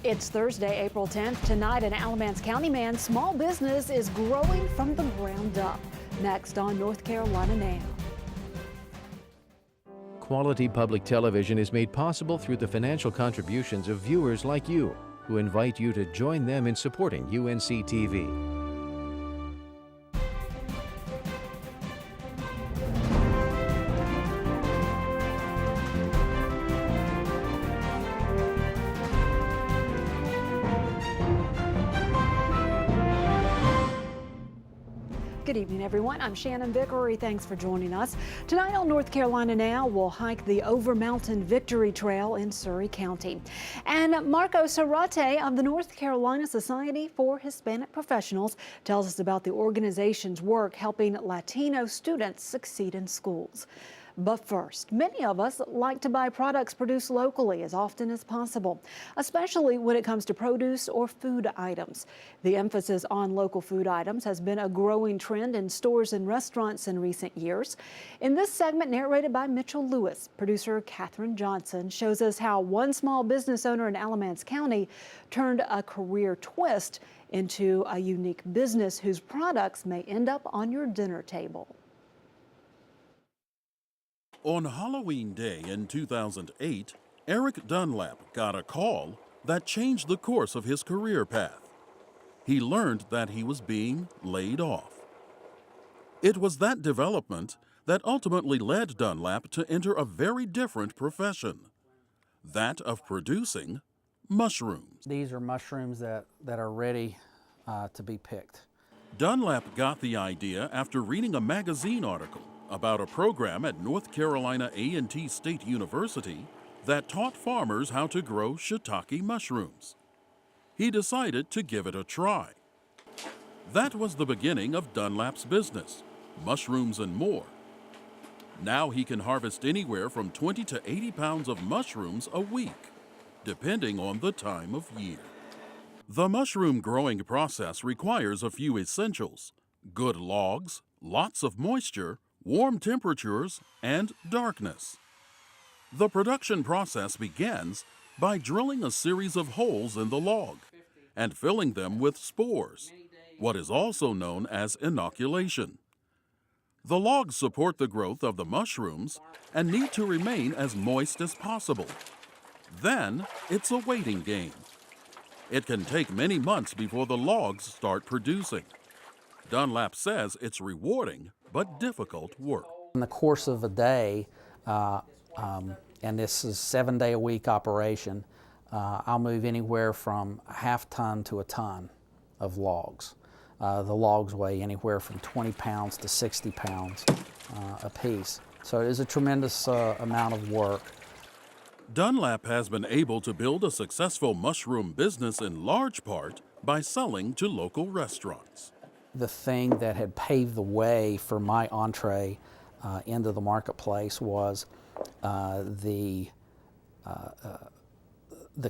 It's Thursday, April 10th. Tonight, an Alamance County man's small business is growing from the ground up. Next on North Carolina Now. Quality public television is made possible through the financial contributions of viewers like you, who invite you to join them in supporting UNC TV. Good evening, everyone. I'm Shannon Vickery. Thanks for joining us. Tonight on North Carolina Now, we'll hike the Over Mountain Victory Trail in Surry County. And Marco Zarate of the North Carolina Society for Hispanic Professionals tells us about the organization's work helping Latino students succeed in schools. But first, many of us like to buy products produced locally as often as possible, especially when it comes to produce or food items. The emphasis on local food items has been a growing trend in stores and restaurants in recent years. In this segment, narrated by Mitchell Lewis, producer Katherine Johnson shows us how one small business owner in Alamance County turned a career twist into a unique business whose products may end up on your dinner table. On Halloween Day in 2008, Eric Dunlap got a call that changed the course of his career path. He learned that he was being laid off. It was that development that ultimately led Dunlap to enter a very different profession, that of producing mushrooms. These are mushrooms that are ready to be picked. Dunlap got the idea after reading a magazine article about a program at North Carolina A&T State University that taught farmers how to grow shiitake mushrooms. He decided to give it a try. That was the beginning of Dunlap's business, mushrooms and more. Now he can harvest anywhere from 20 to 80 pounds of mushrooms a week, depending on the time of year. The mushroom growing process requires a few essentials: good logs, lots of moisture, warm temperatures, and darkness. The production process begins by drilling a series of holes in the log and filling them with spores, what is also known as inoculation. The logs support the growth of the mushrooms and need to remain as moist as possible. Then it's a waiting game. It can take many months before the logs start producing. Dunlap says it's rewarding but difficult work. In the course of a day, and this is a 7-day-a-week operation, I'll move anywhere from a half ton to a ton of logs. The logs weigh anywhere from 20 pounds to 60 pounds a piece. So it is a tremendous amount of work. Dunlap has been able to build a successful mushroom business in large part by selling to local restaurants. The thing that had paved the way for my entree into the marketplace was the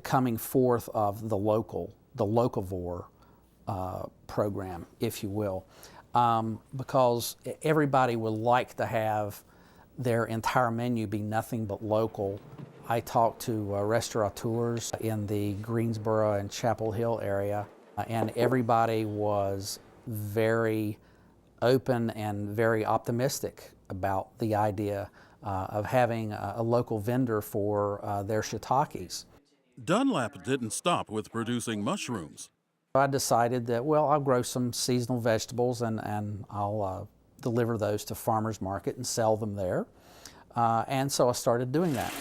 coming forth of the locavore program, if you will, because everybody would like to have their entire menu be nothing but local. I talked to restaurateurs in the Greensboro and Chapel Hill area, and everybody was very open and very optimistic about the idea of having a local vendor for their shiitakes. Dunlap didn't stop with producing mushrooms. I decided that, well, I'll grow some seasonal vegetables and I'll deliver those to farmers market and sell them there. And so I started doing that.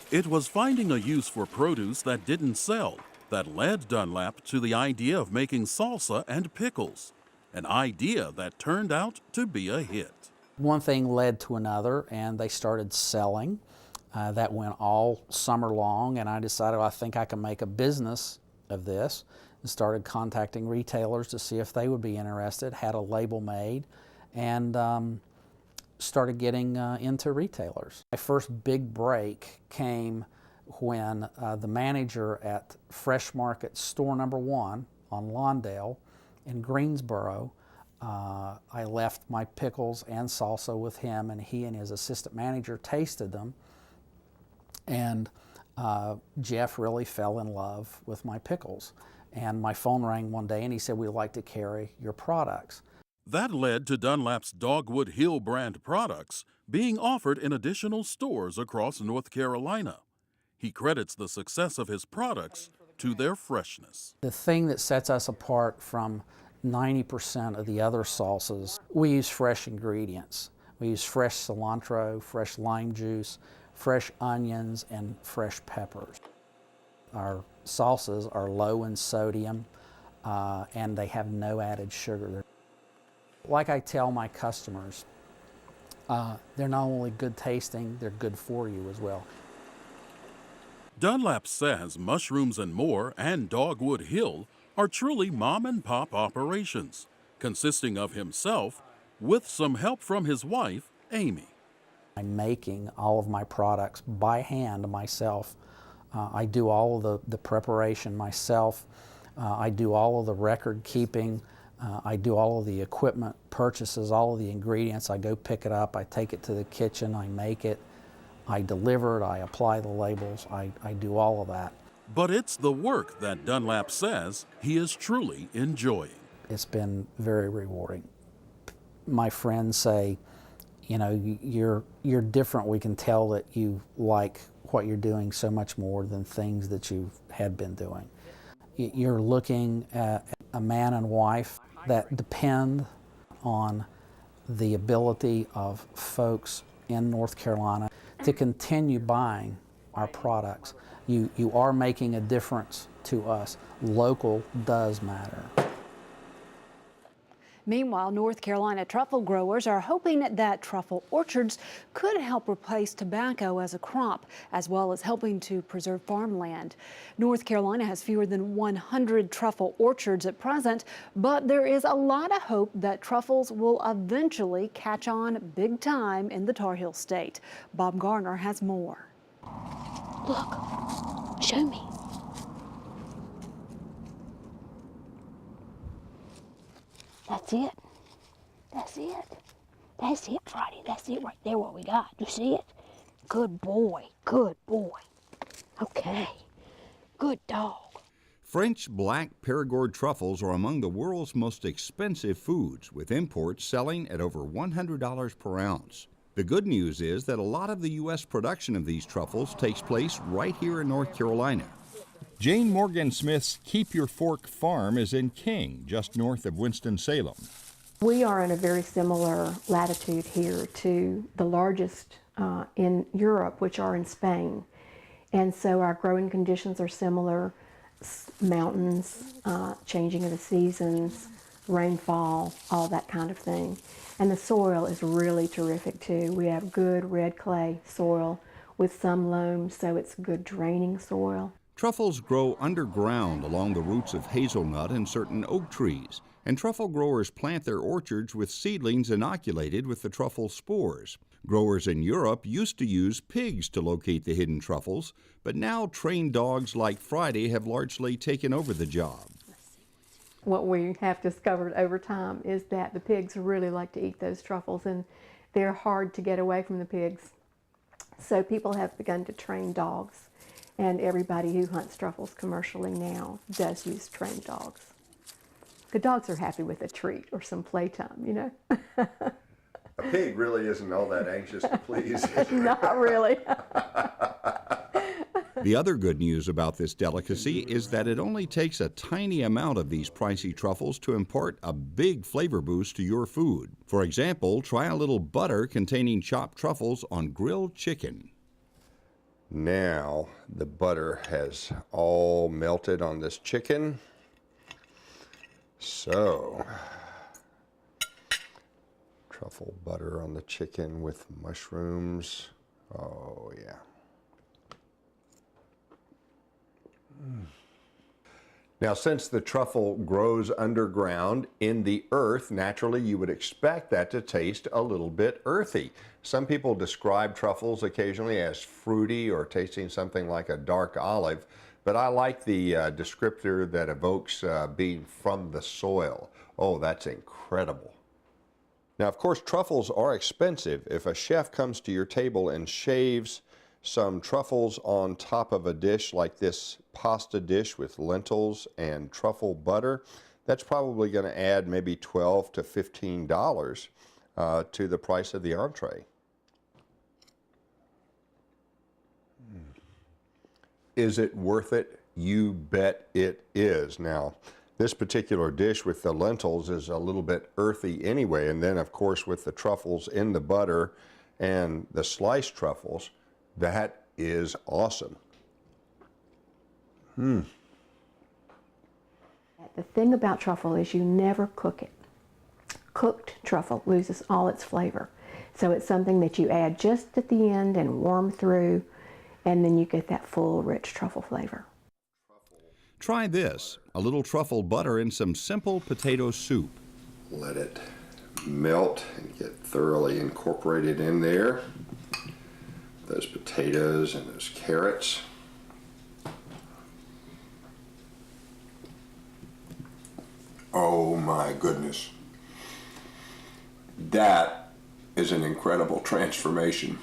It was finding a use for produce that didn't sell that led Dunlap to the idea of making salsa and pickles, an idea that turned out to be a hit. One thing led to another, and they started selling. That went all summer long, and I decided, well, I think I can make a business of this, and started contacting retailers to see if they would be interested, had a label made, and started getting into retailers. My first big break came when the manager at Fresh Market Store No. 1 on Lawndale in Greensboro I left my pickles and salsa with him, and he and his assistant manager tasted them. And Jeff really fell in love with my pickles. And my phone rang one day and he said, "We'd like to carry your products." That led to Dunlap's Dogwood Hill brand products being offered in additional stores across North Carolina. He credits the success of his products to their freshness. The thing that sets us apart from 90% of the other salsas, we use fresh ingredients. We use fresh cilantro, fresh lime juice, fresh onions, and fresh peppers. Our salsas are low in sodium and they have no added sugar. Like I tell my customers, they're not only good tasting, they're good for you as well. Dunlap says Mushrooms and More and Dogwood Hill are truly mom-and-pop operations, consisting of himself with some help from his wife, Amy. I'm making all of my products by hand myself. I do all of the preparation myself. I do all of the record keeping. I do all of the equipment purchases, all of the ingredients. I go pick it up, I take it to the kitchen, I make it, I deliver it, I apply the labels, I do all of that. But it's the work that Dunlap says he is truly enjoying. It's been very rewarding. My friends say, you know, you're different. We can tell that you like what you're doing so much more than things that you had been doing. You're looking at a man and wife that depend on the ability of folks in North Carolina to continue buying our products. You are making a difference to us. Local does matter. Meanwhile, North Carolina truffle growers are hoping that truffle orchards could help replace tobacco as a crop, as well as helping to preserve farmland. North Carolina has fewer than 100 truffle orchards at present, but there is a lot of hope that truffles will eventually catch on big time in the Tar Heel State. Bob Garner has more. Look, show me. That's it. That's it. That's it, Friday. That's it right there, what we got. You see it? Good boy. Good boy. Okay. Good dog. French black Périgord truffles are among the world's most expensive foods, with imports selling at over $100 per ounce. The good news is that a lot of the U.S. production of these truffles takes place right here in North Carolina. Jane Morgan Smith's Keep Your Fork farm is in King, just north of Winston-Salem. We are in a very similar latitude here to the largest in Europe, which are in Spain. And so our growing conditions are similar, mountains, changing of the seasons, rainfall, all that kind of thing. And the soil is really terrific too. We have good red clay soil with some loam, so it's good draining soil. Truffles grow underground along the roots of hazelnut and certain oak trees, and truffle growers plant their orchards with seedlings inoculated with the truffle spores. Growers in Europe used to use pigs to locate the hidden truffles, but now trained dogs like Friday have largely taken over the job. What we have discovered over time is that the pigs really like to eat those truffles, and they're hard to get away from the pigs. So people have begun to train dogs. And everybody who hunts truffles commercially now does use trained dogs. The dogs are happy with a treat or some playtime, you know. A pig really isn't all that anxious to please. Not really. The other good news about this delicacy is that it only takes a tiny amount of these pricey truffles to impart a big flavor boost to your food. For example, try a little butter containing chopped truffles on grilled chicken. Now the butter has all melted on this chicken. So, truffle butter on the chicken with mushrooms. Oh yeah. Now, since the truffle grows underground in the earth, naturally you would expect that to taste a little bit earthy. Some people describe truffles occasionally as fruity or tasting something like a dark olive, but I like the descriptor that evokes being from the soil. Oh, that's incredible. Now, of course, truffles are expensive. If a chef comes to your table and shaves some truffles on top of a dish like this pasta dish with lentils and truffle butter, that's probably going to add maybe $12 to $15 to the price of the entree. Is it worth it? You bet it is. Now, this particular dish with the lentils is a little bit earthy anyway, and then of course with the truffles in the butter and the sliced truffles, that is awesome. The thing about truffle is you never cook it. Cooked truffle loses all its flavor. So it's something that you add just at the end and warm through, and then you get that full, rich truffle flavor. Try this, a little truffle butter in some simple potato soup. Let it melt and get thoroughly incorporated in there. Those potatoes and those carrots. Oh my goodness. That is an incredible transformation.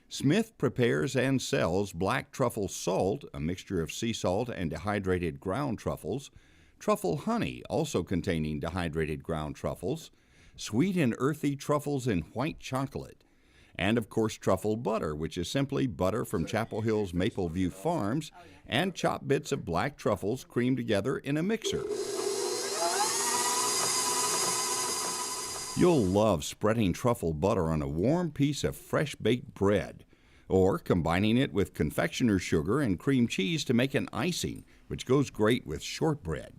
Smith prepares and sells black truffle salt, a mixture of sea salt and dehydrated ground truffles, truffle honey, also containing dehydrated ground truffles, sweet and earthy truffles in white chocolate, and of course truffle butter, which is simply butter from Chapel Hill's Mapleview Farms, and chopped bits of black truffles creamed together in a mixer. You'll love spreading truffle butter on a warm piece of fresh baked bread, or combining it with confectioner's sugar and cream cheese to make an icing, which goes great with shortbread.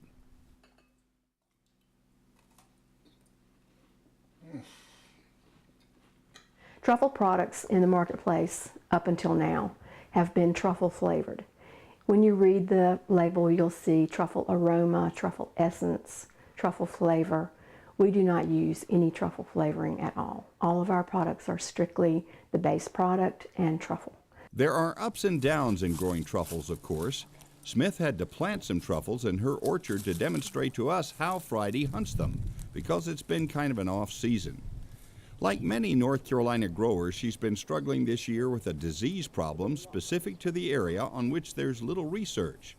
Truffle products in the marketplace up until now have been truffle flavored. When you read the label, you'll see truffle aroma, truffle essence, truffle flavor. We do not use any truffle flavoring at all. All of our products are strictly the base product and truffle. There are ups and downs in growing truffles, of course. Smith had to plant some truffles in her orchard to demonstrate to us how Friday hunts them, because it's been kind of an off-season. Like many North Carolina growers, she's been struggling this year with a disease problem specific to the area on which there's little research.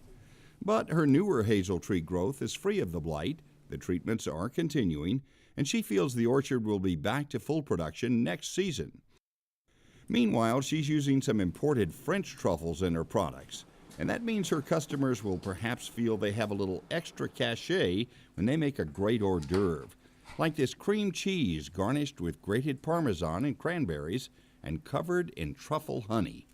But her newer hazel tree growth is free of the blight. The treatments are continuing, and she feels the orchard will be back to full production next season. Meanwhile, she's using some imported French truffles in her products, and that means her customers will perhaps feel they have a little extra cachet when they make a great hors d'oeuvre, like this cream cheese garnished with grated Parmesan and cranberries and covered in truffle honey.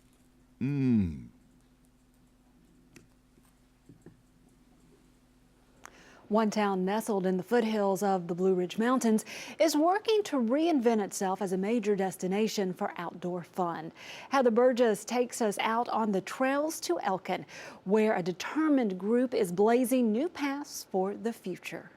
One town nestled in the foothills of the Blue Ridge Mountains is working to reinvent itself as a major destination for outdoor fun. Heather Burgess takes us out on the trails to Elkin, where a determined group is blazing new paths for the future.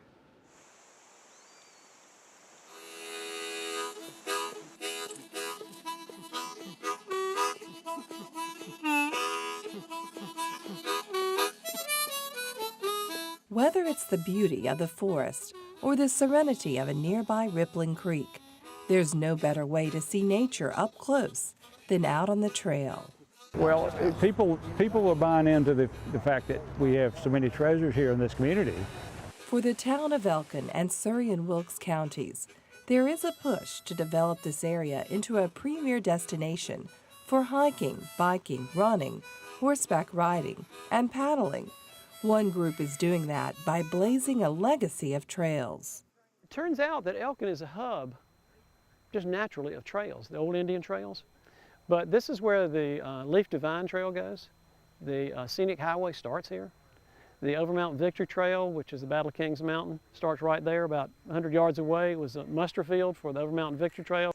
Whether it's the beauty of the forest or the serenity of a nearby rippling creek, there's no better way to see nature up close than out on the trail. Well, people are buying into the fact that we have so many treasures here in this community. For the town of Elkin and Surry and Wilkes counties, there is a push to develop this area into a premier destination for hiking, biking, running, horseback riding, and paddling. One group is doing that by blazing a legacy of trails. It turns out that Elkin is a hub, just naturally, of trails, the old Indian trails. But this is where the Leaf Divine Trail goes. The Scenic Highway starts here. The Overmountain Victory Trail, which is the Battle of Kings Mountain, starts right there about 100 yards away. It was a muster field for the Overmountain Victory Trail.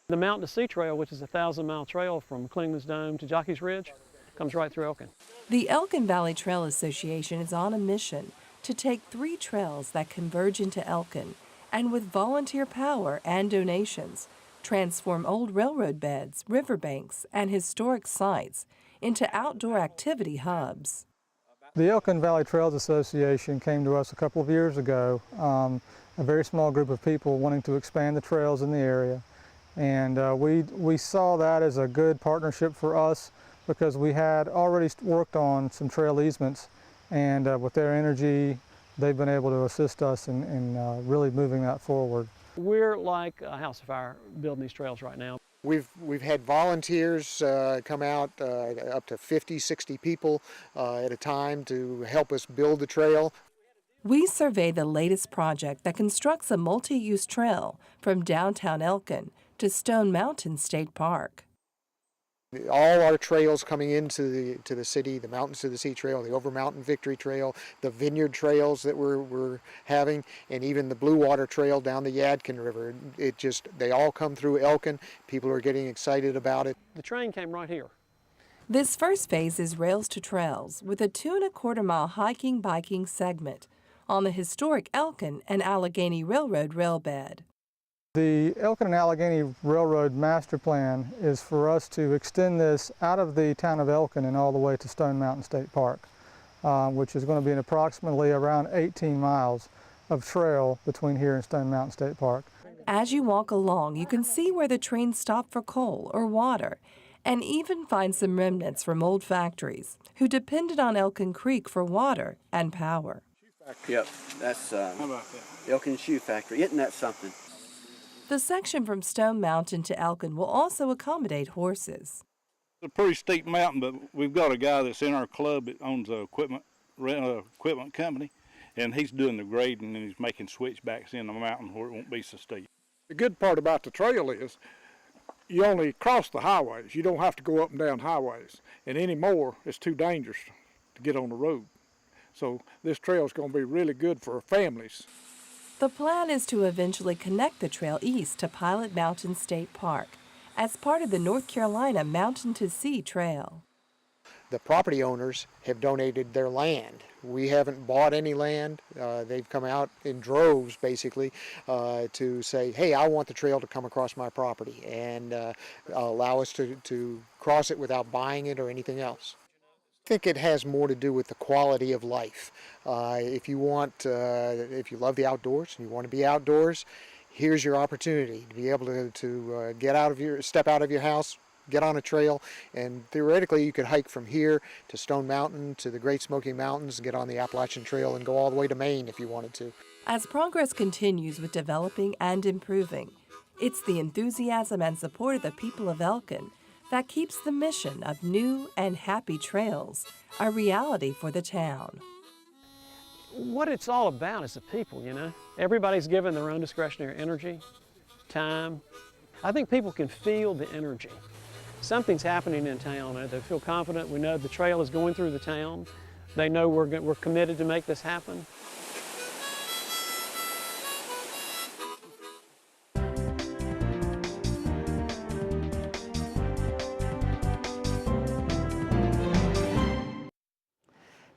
The Mountain to Sea Trail, which is a 1,000-mile trail from Clingman's Dome to Jockey's Ridge, comes right through Elkin. The Elkin Valley Trail Association is on a mission to take 3 trails that converge into Elkin and with volunteer power and donations, transform old railroad beds, riverbanks, and historic sites into outdoor activity hubs. The Elkin Valley Trails Association came to us a couple of years ago, a very small group of people wanting to expand the trails in the area. And we saw that as a good partnership for us because we had already worked on some trail easements, and with their energy, they've been able to assist us in really moving that forward. We're like a house of fire building these trails right now. We've had volunteers come out, up to 50, 60 people at a time to help us build the trail. We survey the latest project that constructs a multi-use trail from downtown Elkin to Stone Mountain State Park. All our trails coming into the city, the Mountains to the Sea Trail, the Over Mountain Victory Trail, the vineyard trails that we're having, and even the Blue Water Trail down the Yadkin River. They all come through Elkin. People are getting excited about it. The train came right here. This first phase is Rails to Trails with a 2¼ mile hiking biking segment on the historic Elkin and Allegheny Railroad railbed. The Elkin and Allegheny Railroad Master Plan is for us to extend this out of the town of Elkin and all the way to Stone Mountain State Park, which is going to be approximately around 18 miles of trail between here and Stone Mountain State Park. As you walk along, you can see where the trains stop for coal or water, and even find some remnants from old factories who depended on Elkin Creek for water and power. Yep, that's Elkin Shoe Factory. Isn't that something? The section from Stone Mountain to Elkin will also accommodate horses. It's a pretty steep mountain, but we've got a guy that's in our club that owns a equipment company, and he's doing the grading and he's making switchbacks in the mountain where it won't be so steep. The good part about the trail is you only cross the highways. You don't have to go up and down highways, and anymore it's too dangerous to get on the road. So this trail is going to be really good for families. The plan is to eventually connect the trail east to Pilot Mountain State Park as part of the North Carolina Mountain to Sea Trail. The property owners have donated their land. We haven't bought any land. They've come out in droves, basically, to say, hey, I want the trail to come across my property and allow us to cross it without buying it or anything else. I think it has more to do with the quality of life. If you love the outdoors and you want to be outdoors, here's your opportunity to be able to step out of your house, get on a trail, and theoretically you could hike from here to Stone Mountain to the Great Smoky Mountains and get on the Appalachian Trail and go all the way to Maine if you wanted to. As progress continues with developing and improving, it's the enthusiasm and support of the people of Elkin that keeps the mission of new and happy trails a reality for the town. What it's all about is the people, you know. Everybody's given their own discretionary energy, time. I think people can feel the energy. Something's happening in town, and they feel confident. We know the trail is going through the town. They know we're committed to make this happen.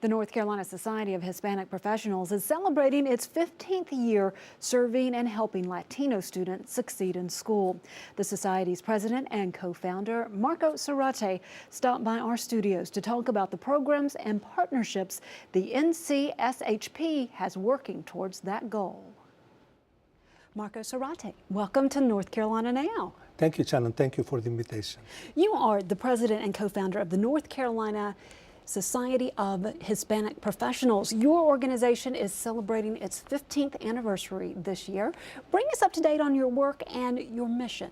The North Carolina Society of Hispanic Professionals is celebrating its 15th year serving and helping Latino students succeed in school. The Society's president and co-founder, Marco Zarate, stopped by our studios to talk about the programs and partnerships the NCSHP has working towards that goal. Marco Zarate, welcome to North Carolina Now. Thank you, Shannon. Thank you for the invitation. You are the president and co-founder of the North Carolina Society of Hispanic Professionals. Your organization is celebrating its 15th anniversary this year. Bring us up to date on your work and your mission.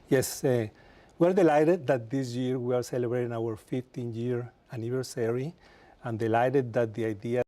Yes, we're delighted that this year we are celebrating our 15-year anniversary. I'm delighted that the idea